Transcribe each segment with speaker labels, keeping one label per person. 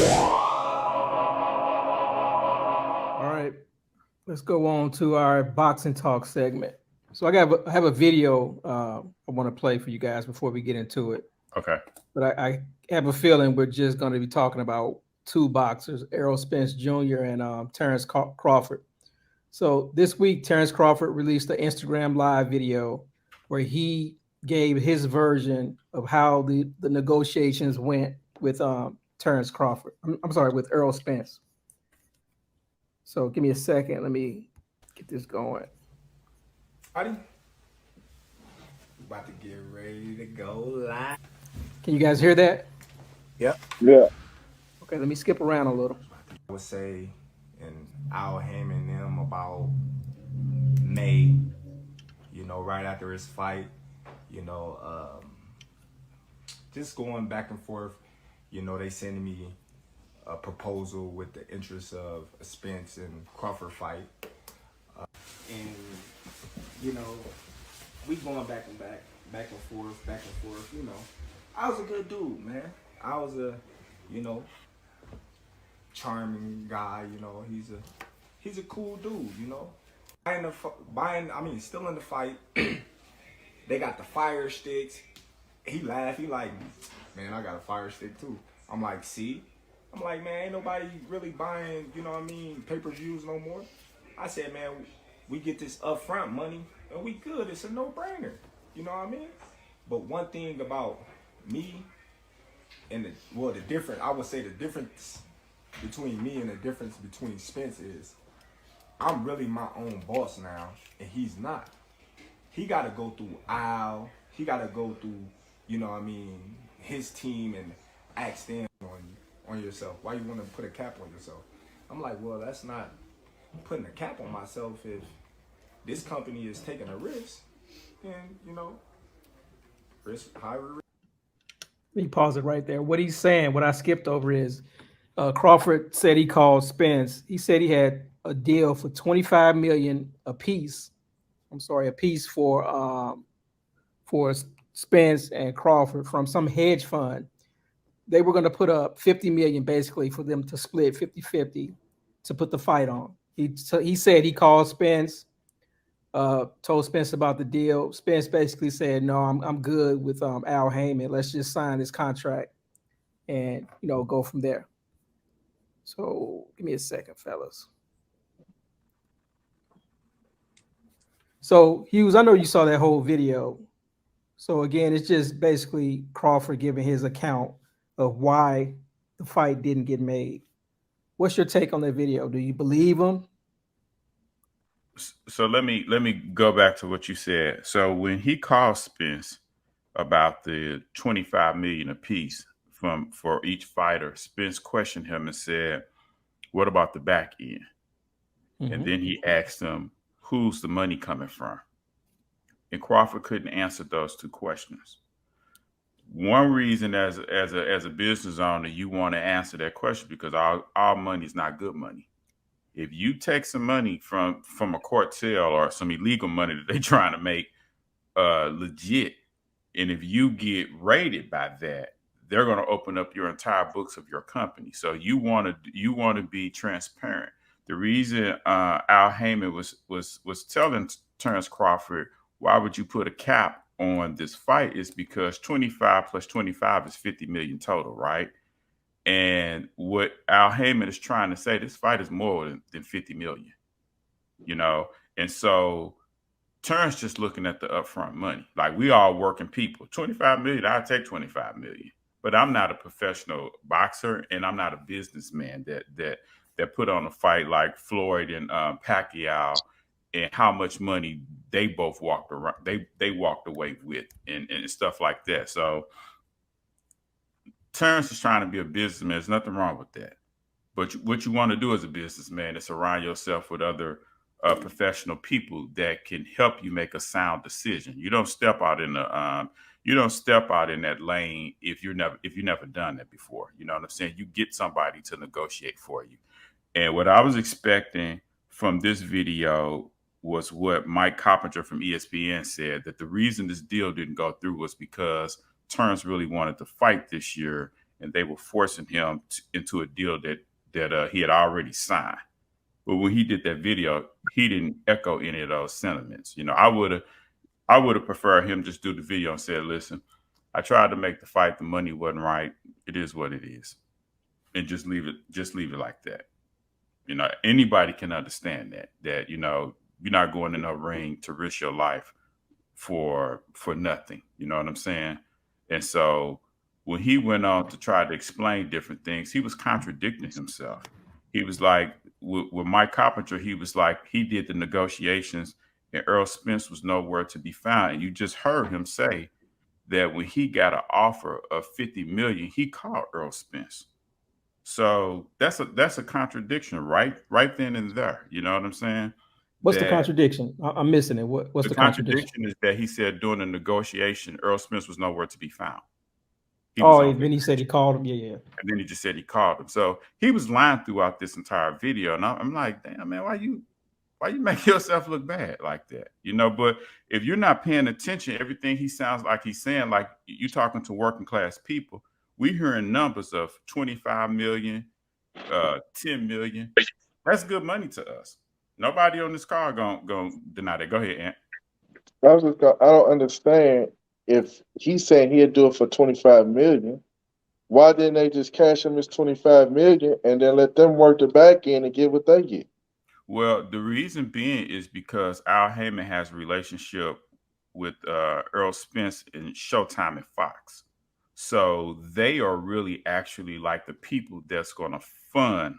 Speaker 1: All right, let's go on to our boxing talk segment. So I have a video I want to play for you guys before we get into it.
Speaker 2: Okay.
Speaker 1: But I have a feeling we're just going to be talking about two boxers, Errol Spence Jr. and Terance Crawford. So this week, Terance Crawford released an Instagram live video where he gave his version of how the negotiations went with Terance Crawford. I'm sorry, with Errol Spence. So give me a second. Let me get this going.
Speaker 3: Buddy, about to get ready to go live.
Speaker 1: Can you guys hear that?
Speaker 3: Yep.
Speaker 4: Yeah.
Speaker 1: Okay, let me skip around a little.
Speaker 3: I would say, and Al Hammond them about May, right after his fight, just going back and forth. They sending me a proposal with the interest of a Spence and Crawford fight. And, we going back and forth. I was a good dude, man. I was a, charming guy. He's a cool dude. Still in the fight. They got the fire sticks. He laughed. He like, man, I got a fire stick too. I'm like, see? I'm like, man, ain't nobody really buying, pay-per-views no more. I said, man, we get this upfront money and we good. It's a no-brainer. You know what I mean? But one thing about me and the difference between me and the difference between Spence is I'm really my own boss now and he's not. He got to go through Al. He got to go through, his team and ask them on yourself. Why you want to put a cap on yourself? I'm like, well, that's not putting a cap on myself. If this company is taking a risk, then, high risk.
Speaker 1: Let me pause it right there. What he's saying, what I skipped over is Crawford said he called Spence. He said he had a deal for $25 million a piece. A piece for Spence and Crawford from some hedge fund. They were going to put up $50 million basically for them to split 50-50 to put the fight on. He said he called Spence, told Spence about the deal. Spence basically said, no, I'm good with Al Heyman. Let's just sign this contract and, go from there. So give me a second, fellas. So Hughes, I know you saw that whole video. So again, it's just basically Crawford giving his account of why the fight didn't get made. What's your take on that video? Do you believe him?
Speaker 2: So let me go back to what you said. So when he called Spence about the $25 million apiece for each fighter, Spence questioned him and said, "What about the back end?" Mm-hmm. And then he asked him, "Who's the money coming from?" And Crawford couldn't answer those two questions. One reason as a business owner, you want to answer that question because all money is not good money. If you take some money from a cartel or some illegal money that they're trying to make legit, and if you get raided by that, they're going to open up your entire books of your company. So you want to be transparent. The reason Al Heyman was telling Terance Crawford, why would you put a cap on this fight, is because 25 plus 25 is 50 million total, right? And what Al Heyman is trying to say, this fight is more than 50 million, And so Terance just looking at the upfront money. Like, we all working people. 25 million, I'll take 25 million. But I'm not a professional boxer and I'm not a businessman that put on a fight like Floyd and Pacquiao, and how much money they both walked around, they walked away with and stuff like that. So Terance is trying to be a businessman. There's nothing wrong with that. But what you want to do as a businessman is surround yourself with other professional people that can help you make a sound decision. You don't step out in that lane if you've never done that before. You know what I'm saying? You get somebody to negotiate for you. And what I was expecting from this video was what Mike Coppinger from ESPN said, that the reason this deal didn't go through was because Terance really wanted to fight this year and they were forcing him into a deal that he had already signed. But when he did that video, he didn't echo any of those sentiments. You know, I would have preferred him just do the video and said, "Listen, I tried to make the fight. The money wasn't right. It is what it is," and just leave it like that. You know, anybody can understand that, you know, you're not going in a ring to risk your life for nothing. You know what I'm saying? And so when he went on to try to explain different things, he was contradicting himself. He was like, with Mike Carpenter, he was like, he did the negotiations and Errol Spence was nowhere to be found. And you just heard him say that when he got an offer of 50 million, he called Errol Spence. So that's a contradiction right then and there. You know what I'm saying?
Speaker 1: What's the contradiction? I'm missing it. What's the contradiction?
Speaker 2: Is that he said during the negotiation, Errol Spence was nowhere to be found.
Speaker 1: Then he said he called him. Yeah.
Speaker 2: And then he just said he called him. So he was lying throughout this entire video. And I'm like, damn, man, why you make yourself look bad like that? You know, but if you're not paying attention, everything he sounds like he's saying, like you talking to working class people, we hearing numbers of 25 million, 10 million. That's good money to us. Nobody on this call gonna deny that. Go ahead, Ant.
Speaker 4: I don't understand. If he's saying he'd do it for 25 million, why didn't they just cash him his 25 million and then let them work the back end and get what they get?
Speaker 2: Well, the reason being is because Al Heyman has a relationship with Errol Spence and Showtime and Fox. So they are really actually like the people that's going to fund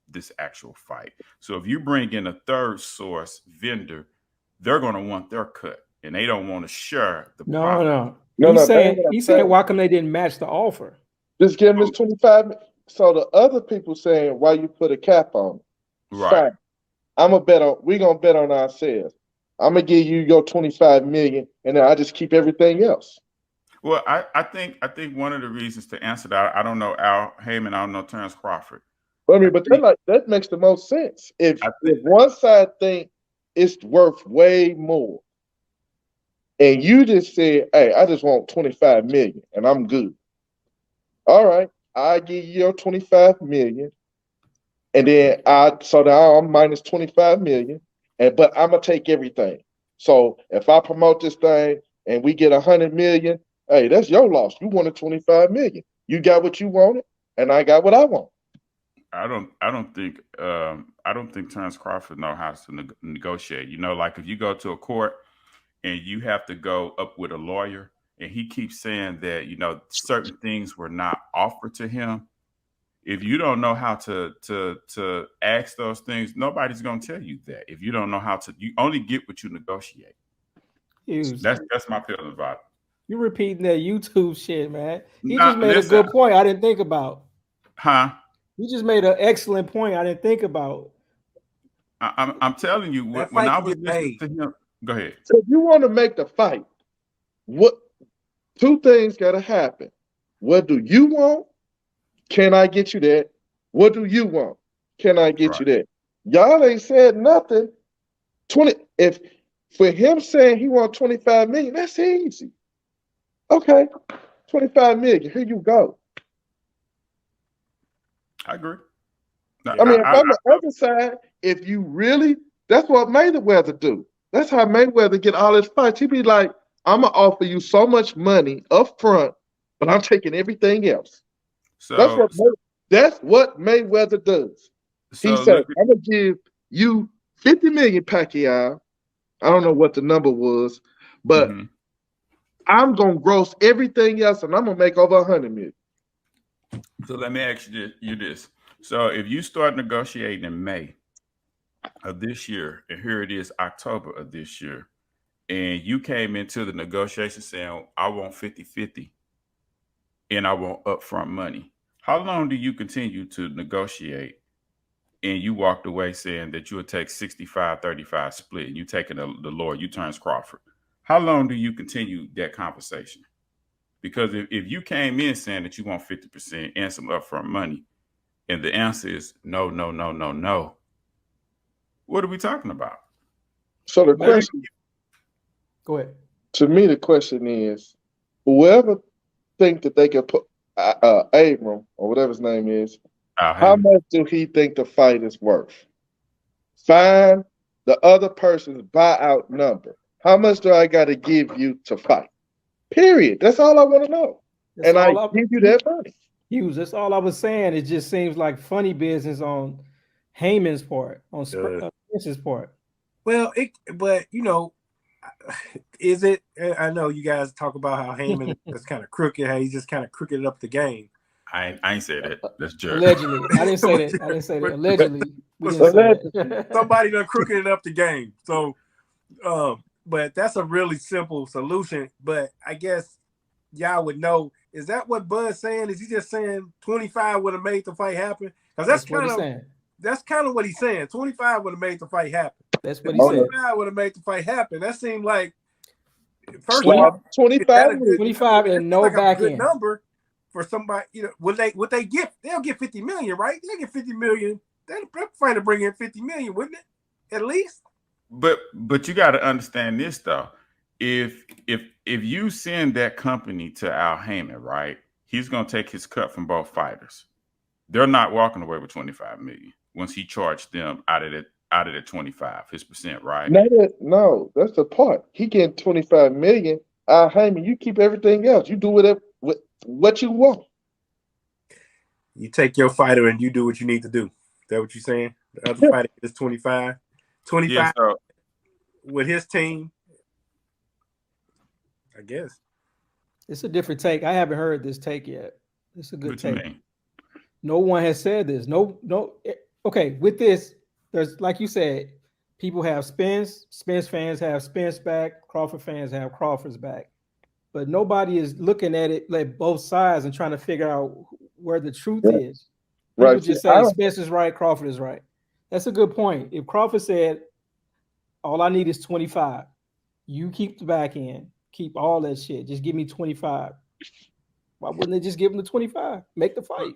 Speaker 2: this actual fight. So if you bring in a third source vendor, they're going to want their cut. And they don't want to share the profit.
Speaker 1: He's saying why come they didn't match the offer?
Speaker 4: Just give him his 25. So the other people saying why you put a cap on it.
Speaker 2: Right.
Speaker 4: Fine. We're gonna bet on ourselves. I'm gonna give you your 25 million and then I just keep everything else.
Speaker 2: Well, I think one of the reasons to answer that, I don't know Al Heyman, I don't know Terance Crawford.
Speaker 4: I mean, but that makes the most sense. If one side think it's worth way more, and you just said, "Hey, I just want 25 million, and I'm good." All right, I give you your 25 million, and then now I'm minus 25 million, but I'm gonna take everything. So if I promote this thing and we get 100 million, hey, that's your loss. You wanted 25 million. You got what you wanted, and I got what I want.
Speaker 2: I don't think Terance Crawford know how to negotiate. You know, like if you go to a court and you have to go up with a lawyer and he keeps saying that, you know, certain things were not offered to him. If you don't know how to ask those things, nobody's going to tell you that. If you don't know how to, you only get what you negotiate. That's my feeling about it.
Speaker 1: You're repeating that YouTube shit, man. He just made a good point I didn't think about.
Speaker 2: Huh?
Speaker 1: You just made an excellent point I didn't think about.
Speaker 2: I'm telling you, when I was listening to him, go ahead.
Speaker 4: So if you want to make the fight, what two things got to happen? What do you want? Can I get you that? What do you want? Can I get you that? Y'all ain't said nothing. If for him saying he want 25 million, that's easy. Okay, 25 million. Here you go.
Speaker 2: I agree.
Speaker 4: I mean, if I'm the other side, if you really, that's what Mayweather do. That's how Mayweather get all his fights. He be like, I'm gonna offer you so much money up front, but I'm taking everything else. So that's what Mayweather does. He said, I'm gonna give you 50 million, Pacquiao. I don't know what the number was, but I'm gonna gross everything else, and I'm gonna make over 100 million.
Speaker 2: So let me ask you this. So if you start negotiating in May of this year, and here it is October of this year, and you came into the negotiation saying, I want 50-50 and I want upfront money, how long do you continue to negotiate and you walked away saying that you would take 65-35 split and you taking the lawyer, you Terance Crawford? How long do you continue that conversation? Because if you came in saying that you want 50% and some upfront money, and the answer is no, no, no, no, no, what are we talking about?
Speaker 4: So the question,
Speaker 1: go ahead.
Speaker 4: To me, the question is, whoever think that they can Abram, or whatever his name is,
Speaker 2: Al
Speaker 4: how
Speaker 2: Haymon.
Speaker 4: much do he think the fight is worth? Find the other person's buyout number. How much do I got to give you to fight? Period. That's all I want to know.
Speaker 1: That's
Speaker 4: And I
Speaker 1: all
Speaker 4: give you that money.
Speaker 1: Hughes, that's all I was saying. It just seems like funny business on Heyman's part, on Spence's part.
Speaker 5: Well, but you know, is it? I know you guys talk about how Heyman is kind of crooked, how he's just kind of crooked up the game.
Speaker 2: I ain't say that. That's jerk.
Speaker 1: Allegedly, I didn't say that. I didn't say that. Allegedly, we didn't say that.
Speaker 5: Somebody done crooked up the game. So, but that's a really simple solution. But I guess y'all would know. Is that what Bud's saying? Is he just saying 25 would have made the fight happen? Because that's kind of what he's saying. 25 would have made the fight happen.
Speaker 1: That's what he said.
Speaker 5: 25 would have made the fight happen. That seemed like first
Speaker 1: 25 and no
Speaker 5: like
Speaker 1: back
Speaker 5: a good
Speaker 1: end
Speaker 5: number for somebody. You know, would they get? They'll get 50 million, right? They'll get 50 million. They're trying to bring in 50 million, wouldn't it? At least.
Speaker 2: But you got to understand this though. If you send that company to Al Haymon, right, he's gonna take his cut from both fighters. They're not walking away with 25 million once he charged them out of the 25, his percent, right?
Speaker 4: No, that's the part. He getting 25 million. Al Haymon, you keep everything else. You do whatever what you want.
Speaker 5: You take your fighter and you do what you need to do. Is that what you're saying? The other fighter is 25. 25
Speaker 2: Yeah, so,
Speaker 5: with his team. I guess.
Speaker 1: It's a different take. I haven't heard this take yet. It's a good take. No one has said this. No. Okay, with this, there's, like you said, people have Spence fans have Spence back, Crawford fans have Crawford's back. But nobody is looking at it like both sides and trying to figure out where the truth is. People
Speaker 4: Right.
Speaker 1: just say Spence is right, Crawford is right. That's a good point. If Crawford said, all I need is 25, you keep the back end, keep all that shit, just give me 25. Why wouldn't they just give him the 25? Make the fight.